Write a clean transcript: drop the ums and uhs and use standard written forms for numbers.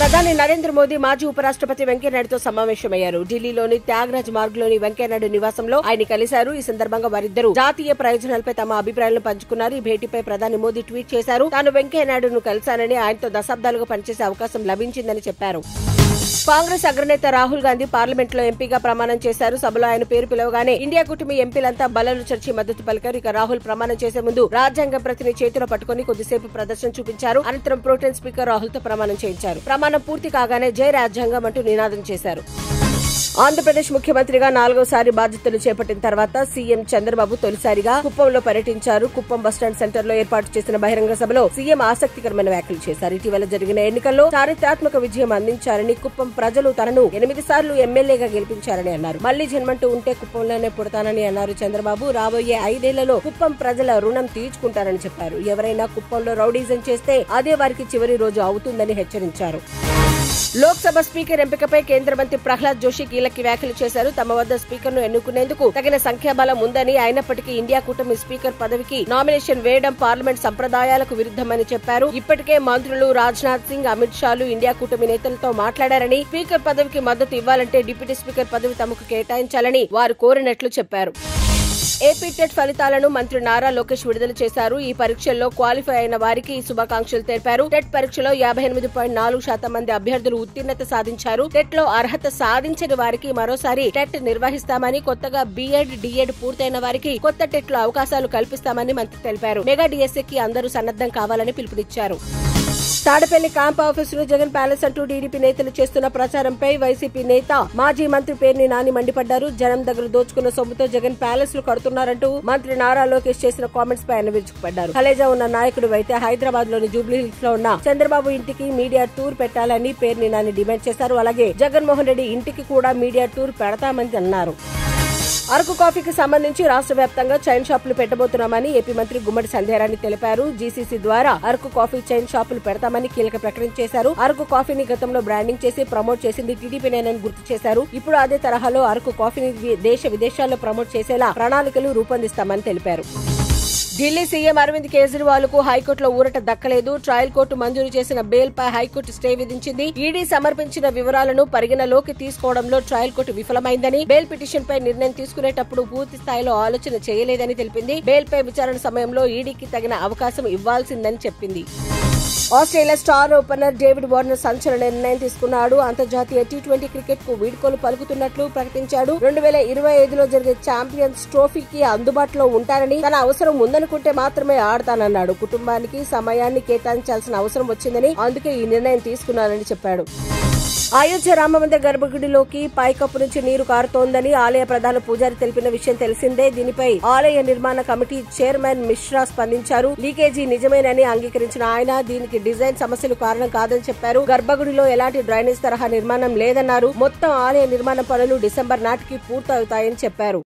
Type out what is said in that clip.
ప్రధాని నరేంద్ర మోదీ మాజీ ఉపరాష్ట్రపతి వెంకయ్యనాయుడుతో సమావేశమయ్యారు. ఢిల్లీలోని త్యాగరాజ్ మార్గ్లోని వెంకయ్యనాయుడు నివాసంలో ఆయన కలిశారు. ఈ సందర్భంగా వారిద్దరూ జాతీయ ప్రయోజనాలపై తమ అభిప్రాయాలను పంచుకున్నారు. ఈ భేటీపై ప్రధాని మోదీ ట్వీట్ చేశారు. తాను వెంకయ్యనాయుడును కలిశానని, ఆయనతో దశాబ్దాలుగా పనిచేసే అవకాశం లభించిందని చెప్పారు. కాంగ్రెస్ అగ్రనేత రాహుల్ గాంధీ పార్లమెంట్ లో ఎంపీగా ప్రమాణం చేశారు. సభలో ఆయన పేరు పిలవగానే ఇండియా కూటమి ఎంపీలంతా బల్లలు చర్చి మద్దతు పలికారు. ఇక రాహుల్ ప్రమాణం చేసే ముందు రాజ్యాంగ ప్రతిని చేతిలో పట్టుకుని కొద్దిసేపు ప్రదర్శన చూపించారు. అనంతరం ప్రోటెన్ స్పీకర్ రాహుల్ తో ప్రమాణం చేయించారు. ప్రమాణం పూర్తి కాగానే జై రాజ్యాంగం అంటూ నినాదం చేశారు. ఆంధ్రప్రదేశ్ ముఖ్యమంత్రిగా 4వసారి బాధ్యతలు చేపట్టిన తర్వాత సీఎం చంద్రబాబు తొలిసారిగా కుప్పంలో పర్యటించారు. కుప్పం బస్టాండ్ సెంటర్ లో ఏర్పాటు చేసిన బహిరంగ సభలో సీఎం ఆసక్తికరమైన వ్యాఖ్యలు చేశారు. ఇటీవల జరిగిన ఎన్నికల్లో చారిత్రాత్మక విజయం అందించారని, కుప్పం ప్రజలు తనను 8 సార్లు ఎమ్మెల్యేగా గెలిపించారని అన్నారు. మళ్లీ జన్మంటూ ఉంటే కుప్పంలోనే పుడతానని అన్నారు చంద్రబాబు. రాబోయే 5 ఏళ్లలో కుప్పం ప్రజల రుణం తీర్చుకుంటారని చెప్పారు. ఎవరైనా కుప్పంలో రౌడీజం చేస్తే అదే వారికి చివరి రోజు అవుతుందని హెచ్చరించారు. లోక్సభ స్పీకర్ ఎంపికపై కేంద్ర మంత్రి ప్రహ్లాద్ జోషి కీలక వ్యాఖ్యలు చేశారు. తమ వద్ద స్పీకర్ ను ఎన్నుకునేందుకు తగిన సంఖ్యాబలం ఉందని, అయినప్పటికీ ఇండియా కూటమి స్పీకర్ పదవికి నామినేషన్ వేయడం పార్లమెంట్ సంప్రదాయాలకు విరుద్దమని చెప్పారు. ఇప్పటికే మంత్రులు రాజ్నాథ్ సింగ్, అమిత్ షాలు ఇండియా కూటమి నేతలతో మాట్లాడారని, స్పీకర్ పదవికి మద్దతు ఇవ్వాలంటే డిప్యూటీ స్పీకర్ పదవి తమకు కేటాయించాలని వారు కోరినట్లు చెప్పారు. ఏపీ టెట్ ఫలితాలను మంత్రి నారా లోకేష్ విడుదల చేశారు. ఈ పరీక్షల్లో క్వాలిఫై అయిన వారికి శుభాకాంక్షలు తెలిపారు. టెట్ పరీక్షలో 58.4% మంది అభ్యర్థులు ఉత్తీర్ణత సాధించారు. టెట్ లో అర్హత సాధించని వారికి మరోసారి టెట్ నిర్వహిస్తామని, కొత్తగా బీఎడ్, డీఎడ్ పూర్తయిన వారికి కొత్త టెట్ లో అవకాశాలు కల్పిస్తామని మంత్రి తెలిపారు. మెగా డిఎస్ఏకి అందరూ సన్నద్దం కావాలని పిలుపునిచ్చారు. తాడపల్లి క్యాంప్ ఆఫీస్ లో జగన్ ప్యాలెస్ అంటూ టీడీపీ నేతలు చేస్తున్న ప్రచారంపై వైసీపీ నేత మాజీ మంత్రి పేర్ని నాని మండిపడ్డారు. జనం దగ్గర దోచుకున్న సొమ్ముతో జగన్ ప్యాలెస్ లు కడుతున్నారంటూ మంత్రి నారా లోకేష్ చేసిన కామెంట్స్ పై ఆయన విరుచుకుపడ్డారు. కలేజా ఉన్న నాయకుడు అయితే హైదరాబాద్ లోని జూబ్లీ హిల్స్ లో ఉన్న చంద్రబాబు ఇంటికి మీడియా టూర్ పెట్టాలని పేర్ని నాని డిమాండ్ చేశారు. అలాగే జగన్మోహన్ రెడ్డి ఇంటికి కూడా మీడియా టూర్ పెడతామని అన్నారు. అరకు కాఫీకి సంబంధించి రాష్ట్ర వ్యాప్తంగా చైన్ షాపులు పెట్టబోతున్నామని ఏపీ మంత్రి గుమ్మడి సంధ్యారాణి తెలిపారు. జీసీసీ ద్వారా అరకు కాఫీ చైన్ షాపులు పెడతామని కీలక ప్రకటన చేశారు. అరకు కాఫీని గతంలో బ్రాండింగ్ చేసి ప్రమోట్ చేసింది టీడీపీనేనని గుర్తు చేశారు. ఇప్పుడు అదే తరహాలో అరకు కాఫీని దేశ విదేశాల్లో ప్రమోట్ చేసేలా ప్రణాళికలు రూపొందిస్తామని తెలిపారు. ఢిల్లీ సీఎం అరవింద్ కేజ్రీవాల్ కు హైకోర్టులో ఊరట దక్కలేదు. ట్రయల్ కోర్టు మంజూరు చేసిన బెయిల్ పై హైకోర్టు స్టే విధించింది. ఈడీ సమర్పించిన వివరాలను పరిగణలోకి తీసుకోవడంలో ట్రయల్ కోర్టు విఫలమైందని, బెయిల్ పిటిషన్ పై నిర్ణయం తీసుకునేటప్పుడు పూర్తి స్థాయిలో ఆలోచన చేయలేదని తెలిపింది. బెయిల్ పై విచారణ సమయంలో ఈడీకి తగిన అవకాశం ఇవ్వాల్సిందని చెప్పింది. Australia star opener David Warner సంచలన నిర్ణయం తీసుకున్నాడు. అంతర్జాతీయ టీ20 క్రికెట్ కు వీడ్కోలు పలుకుతున్నట్లు ప్రకటించాడు. 2025లో జరిగే ఛాంపియన్స్ ట్రోఫీకి అందుబాటులో ఉంటారని, తన అవసరం ఉందనుకుంటే మాత్రమే ఆడతానన్నాడు. కుటుంబానికి సమయాన్ని కేటాయించాల్సిన అవసరం వచ్చిందని, అందుకే ఈ నిర్ణయం తీసుకున్నానని చెప్పాడు. అయోధ్య రామమందిర గర్భగుడిలోకి పైకప్పు నుంచి నీరు కారుతోందని ఆలయ ప్రధాన పూజారి తెలిపిన విషయం తెలిసిందే. దీనిపై ఆలయ నిర్మాణ కమిటీ చైర్మన్ మిశ్రా స్పందించారు. లీకేజీ నిజమేనని అంగీకరించిన ఆయన దీనికి డిజైన్ సమస్యలు కారణం కాదని చెప్పారు. గర్భగుడిలో ఎలాంటి డ్రైనేజ్ తరహా నిర్మాణం లేదన్నారు. మొత్తం ఆలయ నిర్మాణ పనులు డిసెంబర్ నాటికి పూర్తవుతాయని చెప్పారు.